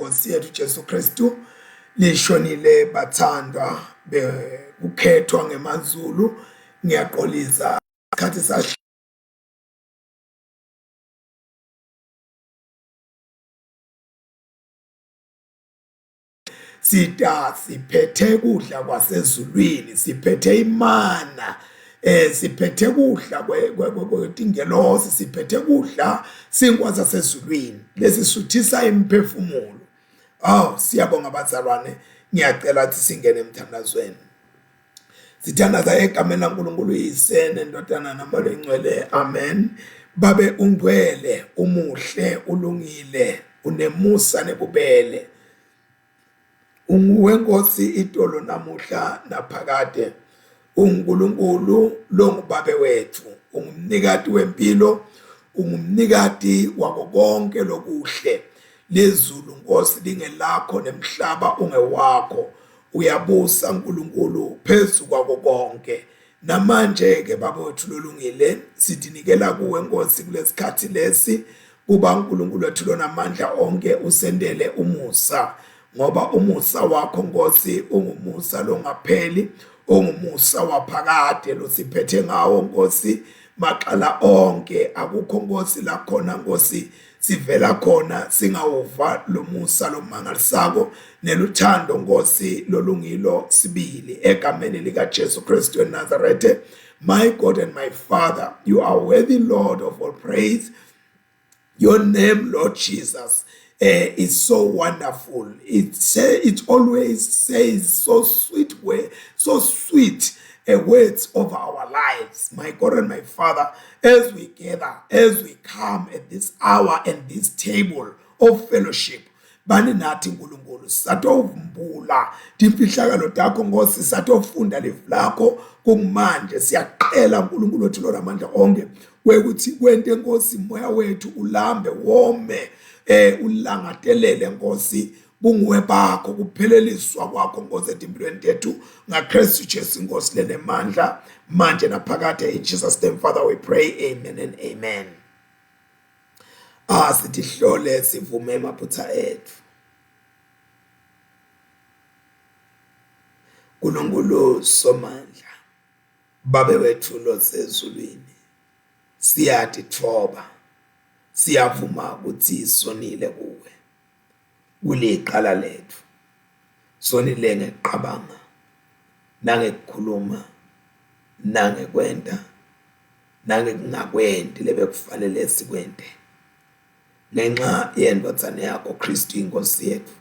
lenkosi yethu Jesu Kristu lishonile bathandwa bekukhethwa ngemanzulu. Ngiyaqolisa isikhathi siphethe kudla kwasezulwini, siphethe imana, siphethe kudla kwetingelosi, siphethe kudla sinkwa sasezulwini lesisuthisa imphefumulo. Siyabonga bazalwane, ngiyacela ukuthi singene emthandazweni. Sithandaza egameni laNkulunkulu uyise nendodana naMoya Oyingcwele. Amen. Babe ungcwele, umuhle, ulungile, unemusa nebubele. Unguwe Nkosi itolo namuhla naphakade. UNkulunkulu longubabe wethu, ungumnikati wempilo, ungumnikati wako konke lokuhle. Lezulu Nkosi lingelakho nemhlaba ungewakho. Uyabusa Nkulunkulu phezu kwako konke. Namanje ke Baba wethu lolungile, sidinikela kuwe Nkosi kulesikhathi lesi, kuba uNkulunkulu wethu lonamandla onke usendele umusa, ngoba umusa wakho Nkosi ungumusa longapheli, ungumusa waphakade losiphethe ngawo Nkosi maqala onke. Akukho Nkosi la khona Nkosi sivela khona singawuva lomusa lomangalisako neluthando Nkosi lolungilo sibili egameni lika Jesu Kristu eNazaretha. My God and my Father, you are worthy, Lord, of all praise. Your name, Lord Jesus, is so wonderful. It always says so sweet words over our lives. My God and my Father, as we gather, as we come at this hour and this table of fellowship, bani nathi Nkulunkulu satovumbula timfihlakalo takho Nkosi, satofunda livu lakho kumanje. Siyaqela Nkulunkulu wethu lonamandla onke wekuthi kwente Nkosi moya wethu ulambe wome, ulangadelele Nkosi bunguwe bakho, kupheleliswa kwakho Nkosi etimpilweni tethu ngaKristu Jesu Nkosi lenemandla manje naphakade. In Jesus name Father we pray, amen and amen. Sihlole sivume emaphutha ethu. Nkulunkulu somandla, babe wethu losezulwini, siyathi thoba, siyavuma ukuthi sonile kuwe kuliqala lethu. Sonile ngeqabanga, nangekukhuluma, nangekwenta, nangekungakwendi lebekufanele sikwente. Ngenxa yendodzana yakho Kristu inkosi yethu,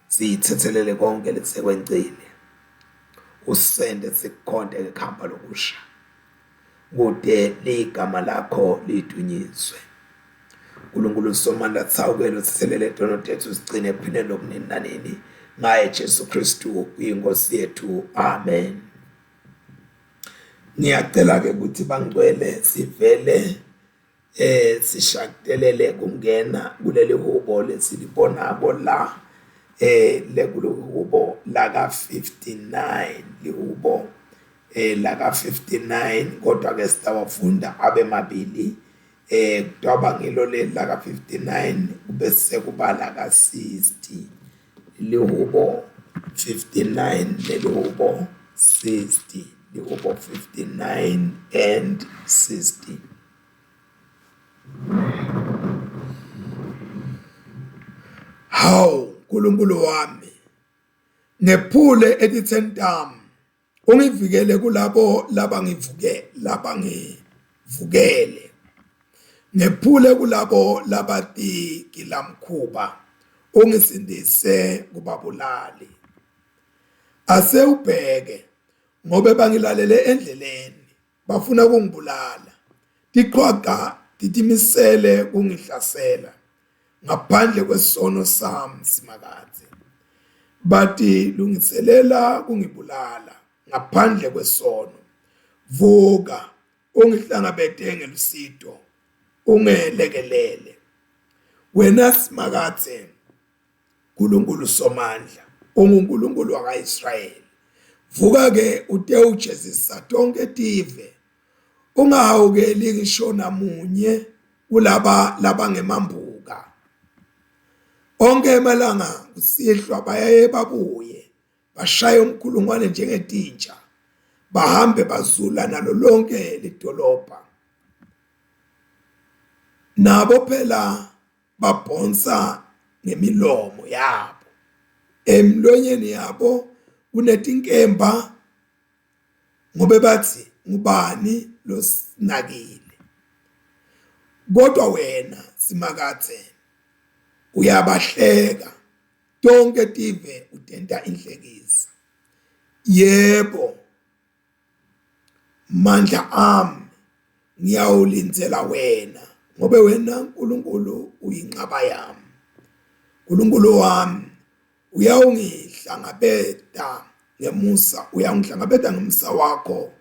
siyithethelele konke lesikwenzile. Usende sikukhonde ngekhamba lokusha, kude ligama lakho lidunyiswe. Nkulunkulu somandla sawukelo sithelele tono tethu sigcine ephinde lokunini nanini ngaye Jesu Kristu uyinkosi yethu. Amen. Ngiyacela ke ukuthi bangcwele sivele sishakelele kungena kuleli hubo lesilibonako la lekuhubo laka 59 lihubo laka 59, kodwa ke sitawafunda abe mabili. Kuthiwa ngilo laka 59 bese kuba laka 60, lihubo 59 nelihubo 60, lihubo 59 and 60. Hawu Nkulunkulu wami, ngephule etithendami, ungivikele kulabo labangivukele. Ngephule kulabo labati kilamkhuba, ungisindise kubabulali. Ase ubheke ngobe bangilalele endleleni, bafuna ukungibulala. Tiqhwaqa titimisele kungihlasela, ngaphandle kwesono sami simakade. Bathi lungiselela kungibulala ngaphandle kwesono. Vuka ungihlangabete ngelusito, ungelekelele. Wena simakade Nkulunkulu somandla, unguNkulunkulu wakaIsrayeli. Vuka ke ute ujezisa tonke tive, ungahawukeli ngishona munye kulaba ngemambuka. onke emalanga kusihlwa bayaye babuye bashaya umkhulungwane njengetinja bahambe bazula nalo lonke lidolobha nabo phela babhonsa ngemilomo yabo emlonyeni yabo kunetinkemba ngobe bathi ngubani losinakile kodwa wena simakathe uyabahleka tonke tive utenta inhlekisa yebo mandla ami ngiyawulindzela wena ngobe wena uNkulunkulu uyinqaba yami uNkulunkulu wami uyawungihlangabeta ngemusa uyangihlangabeta ngemusa wakho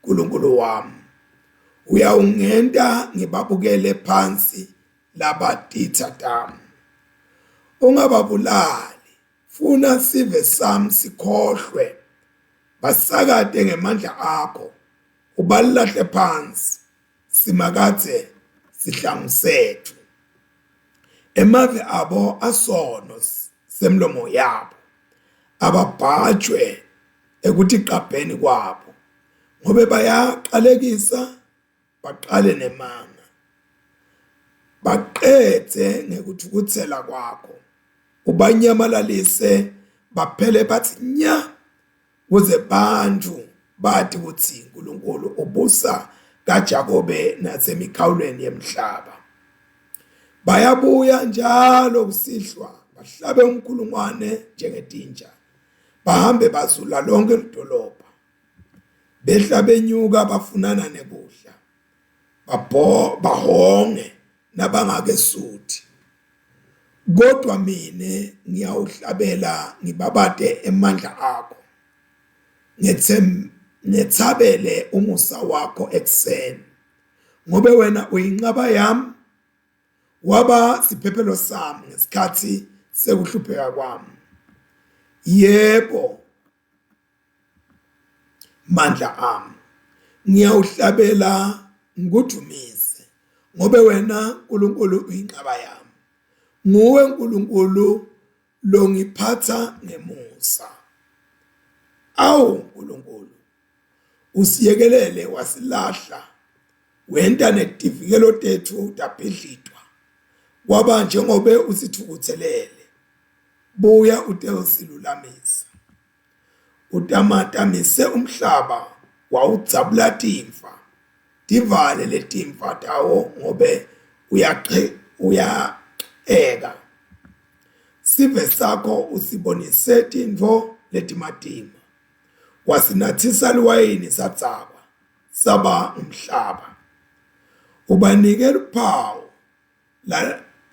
uNkulunkulu wami uyawungenta ngibabukele phansi labatitha tami ungababulali funa sive sami sikhohlwe basakade ngemandla akho ubalahle phansi simakathe sihlangu sethu emave abo asono semlomo yabo ababhajwe ekuthi qabheni kwabo ngobe bayaqalekisa baqale nemanga baqedze ngekuthukuthela kwakho ubanyamalalise baphele bathi nya kuze bantu bathi ukuthi uNkulunkulu ubusa kaJakobe nasemikhawulweni yemhlaba bayabuya njalo kusihlwa bahlabe umkhulungwane njengetinja bahambe bazula lonke idolobha behla benyuka bafunana nekudla bahonge nabangake suthi kodwa mina ngiyawuhlabela ngibabade emandla akho ngethabele umusa wakho ekseni ngobe wena uyinqaba yami waba siphephelo sami ngesikhathi sekuhlupheka kwami yebo mandla ami ngiyawuhlabela ngikudumise ngobe wena uNkulunkulu uyinqaba yami nguwe uNkulunkulu longiphatha ngemusa awu uNkulunkulu usiyekelele wasilahla wenta netivikelo tethu taphidlitwa kwaba njengobe usithukuthelele buya utewusilulamisa utamatamise umhlaba wawudzabula timfa divale letimfa tawo ngobe uyaxeka sive sakho usibonise tintfo letimatima wasinathisa liwayini satsaba saba umhlaba ubanike luphawu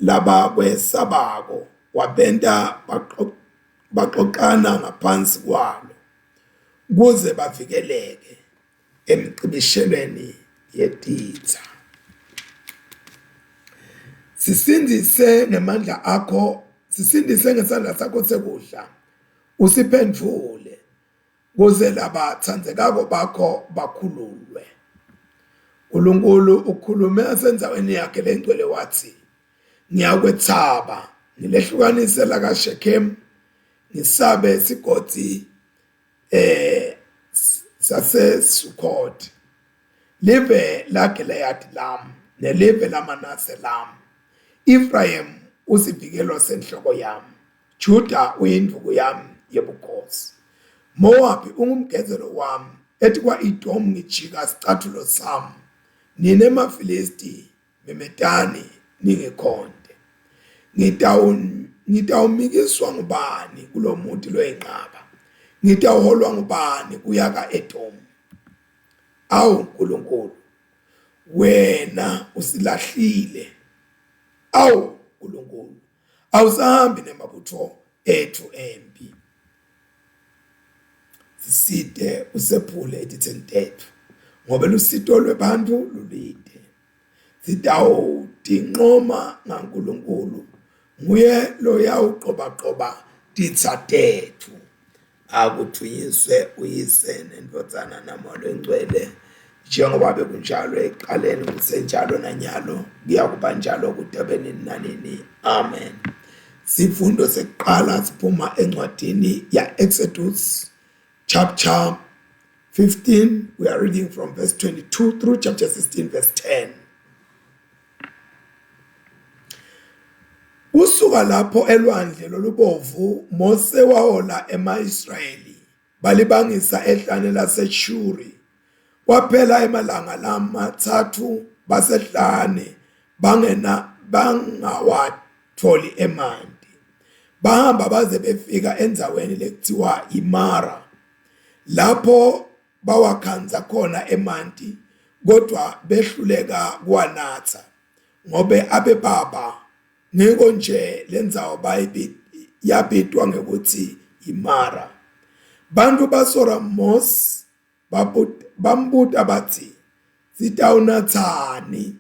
laba kwesabako wabenta baxoxana ngaphansi kwalo kuze bavikeleke emcibishelweni yetitha sisindise ngemandla akho sisindise ngesandla sakho sekudla usiphendvule kuze labathandzekako bakho bakhululwe uNkulunkulu ukhulume asenzaweni yakhe lengcwele wathi ngiyakwethaba ngilehlukanise la kaShekhem ngisabe sigodi sase Sukkot live la Gilead lam nelive la Manase lam Ephraim usivikelo senhloko yami Juda uyindvuku yami yebukhosi Moab ungumgezelo wami ethi kwa Edom ngijika sicathulo sami nine maFilisti memetani ningekhonde ngitawumikiswa ngubani kulomuti loyinqaba ngitawuholwa ngubani kuyaka Edom awu uNkulunkulu wena usilahlile awu uNkulunkulu awusahambi nemabutho ethu empi siside usephule editheni tethu ngoba lusito lwebantu lulide sitawudinqoma ngaNkulunkulu nguye lo yawuqoba ditha tethu akuthunyiswe uyise nendvodzana namoya engcwele njengoba bekunjalo eqaleni kusenjalo nanyalo kuya kuba njalo kudebeni nanini amen Sifundo sekuqala siphuma encwadini ya Exodus chapter 15. We are reading from verse 22 through chapter 16 verse 10. Kusuka lapho elwandle lolubovu Mose wahola ema-Israyeli balibangisa ehlane laseShuri. Kwaphela emalanga lamathathu basehlane bangawatholi emanti. Bahamba baze befika endaweni lekuthiwa iMara. Lapho bawakhanza khona emanti kodwa behluleka kuwanatha ngobe abebaba ngeko nje lenzawo yabitwa ngekuthi iMara. Bantu basora Mose bambuta bathi sitawunathani.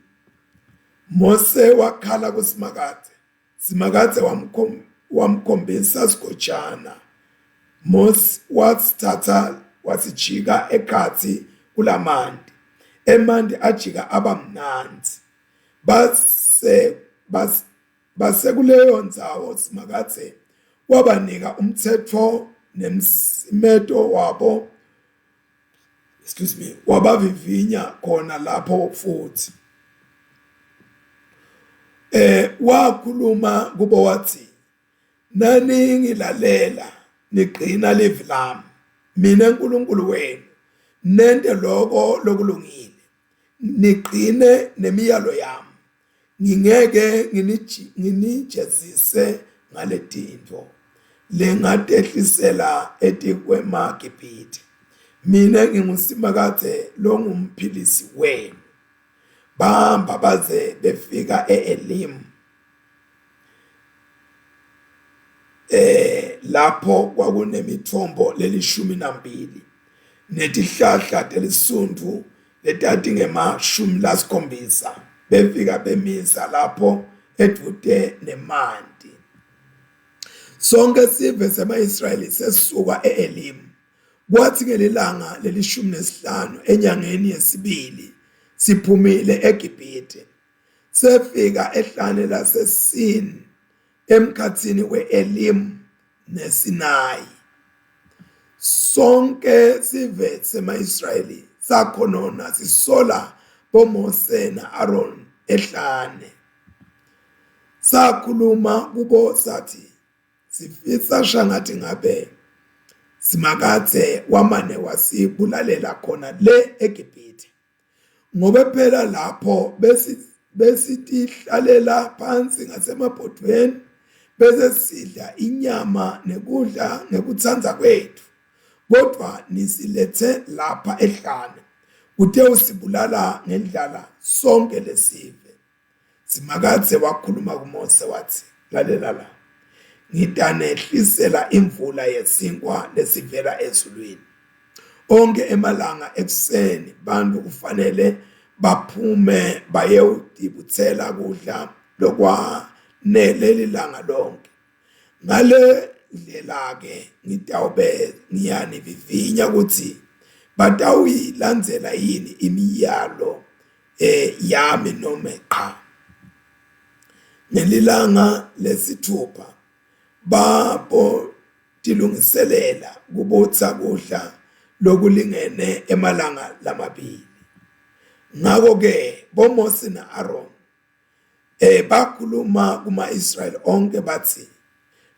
Mose wakhala kuSimakade. Simakade wamkhombisa sigojana. Mose wasithatha wasijika ekhathi kulamanti. Emanti ajika abamnandi. Base kuleyo ndzawo Simakade wabanika umthetho nemsimeto wabo. Wabavivinya khona lapho futhi. Wakhuluma kubo wathi, nani ngilalela niqina livi lami, mina uNkulunkulu wenu, nente lokho lokulungile, niqine nemiyalo yami, ngingeke nginijezise ngale tinto lengatehlisela etikwemaGibhithe. Mina nginguSimakade longumphilisi wenu. Bahamba baze befika e-Elimu. Lapho kwakunemithombo leli12 netihlahla telisundu letati ngema-17. Befika bemisa lapho eduze nemanti. Sonke sive sema-Israyeli sesuka e-Elimu. Kwathi ngelilanga leli-15 enyangeni yesibili siphumile eGibhithe. Sefika ehlane laseSini emkhathini we-Elimu neSinayi. Sonke sive sema-Israyeli sakhonona sisola boMose na-Aaron ehlane. Sakhuluma kubo sathi sifisa shangathi ngabe Simakade wamane wasibulalela khona le eGibhithe. Ngoba phela lapho besitihlalela phansi ngasemabhodweni bese sidla inyama nekudla ngekutsanza kwethu. Kodwa nisilethe lapha ehlane kuthe usibulala ngendlala sonke lesive. Simakade wakhuluma kuMose wathi, lalela la, ngitanehlisela imvula yesinkwa lesivela ezulwini. Onke emalanga ekuseni bantu kufanele baphume bayewudibuthela kudla lokwanele lilanga lonke. Ngale ndlela ke ngitawube ngiyanivivinya ukuthi batawuyilandzela yini imiyalo yami noma cha. Ngelilanga lesithupha babo tilungiselela kubutsa kudla lokulingene emalanga lamabili. Ngako ke boMose na-Aaron bakhuluma kuma-Israyeli onke bathi,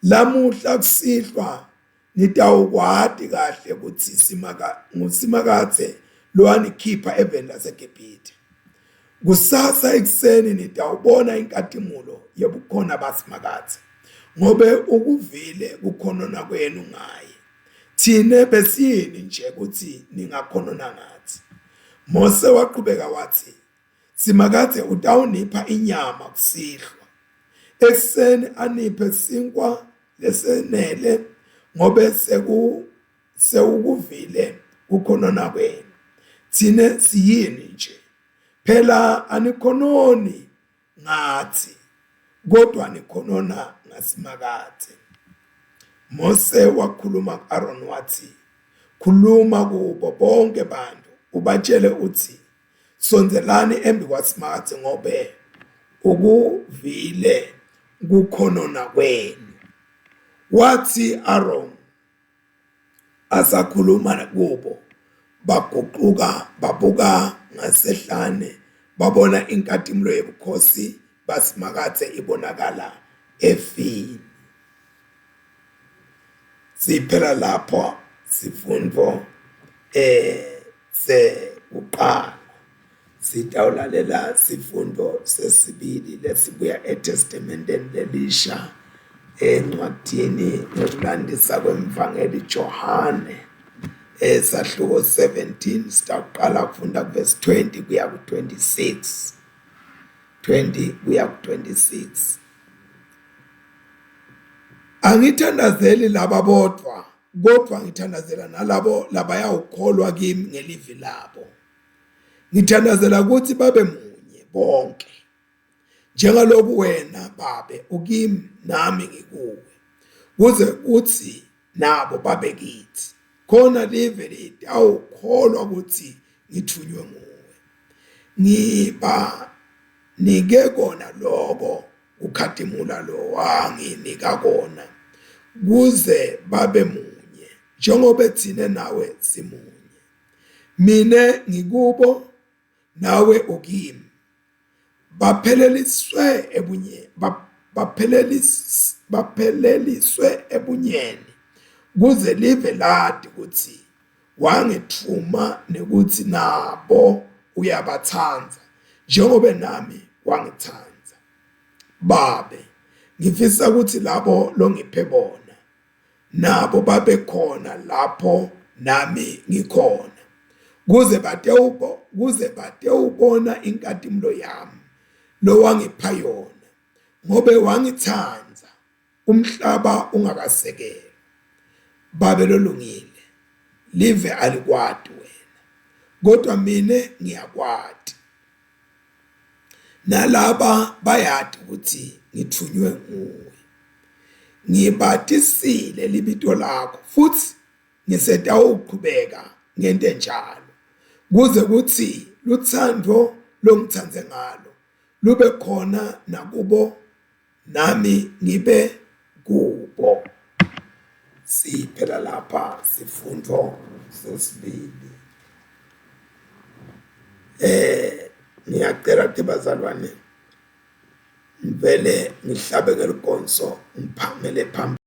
lamuhla kusihlwa nitawukwati kahle ukuthi nguSimakade lowanikhipha eveni laseGibhithe. Kusasa ekuseni nitawubona inkathimulo yobukhona baSimakade, ngobe ukuvile kukhonona kwenu ngaye. Thine besiyini nje ukuthi ningakhonona ngathi. Mose waqhubeka wathi, Simakade utawunipha inyama kusihlwa. Ekuseni aniphe sinkwa lesenele ngobe sewukuvile kukhonona kwenu. Thine siyini nje. Phela anikhononi ngathi, kodwa nikhonona ngaSimakade. Mose wakhuluma ku-Aaron wathi, khuluma kubo bonke bantu ubatshele uthi, sonzelani embi kwaSimakade ngobe ukuvile kukhonona kwenu. Wathi Aaron asakhuluma kubo, baguquka babuka ngasehlane, babona inkathimlo yebukhosi basimakathe ibonakala efini. Siphela lapho sifundo sekuqala. Sitawulalela sifundo sesibili lesibuya eTestamenteni lelisha encwadini ngokulandisa kwemvangeli Johane esahluko 17 sitaqala kufunda verse 20 kuya ku26. 20 kuya ku26. Angithandazeli laba bodwa, kodwa ngithandazela nalabo labaya ukholwa kimi ngelivi labo. Ngithandazela ukuthi babe munye bonke, njengalokhu wena babe ukimi nami ngikuwe, kuze uthi nabo babe kithi, khona live lithi awukholwa ukuthi ngithunywe nguwe. Ngiba nike kona lokho ukhathimula lo wanginika kona, kuze babe munye njengoba thina nawe simunye, mine ngikubo nawe ukimi, bapheleliswe ebunyeni, kuze live ladi ukuthi wangithuma nekuthi nabo uyabathanza njengoba nami wangithanza. Babe, ngifisa ukuthi labo longiphe bona nabo babe khona lapho nami ngikhona, kuze bate ubona inkathimlo yami lo wangipha yona, ngobe wangithanza umhlaba ungakasekelwa. Babe lolungile, live alikwati wena, kodwa mine ngiyakwati, nalaba bayati ukuthi ngithunywe nguwe. Ngibatisile libito lakho futhi ngisetawuqhubeka ngento enjalo, kuze kuthi luthando longithandze ngalo lube khona nakubo nami ngibe kubo. Siphela lapha sifundo sesibili. Ngiyacela ukuthi bazalwane, vele ngihlabe ngeligonso ngiphamele phambili.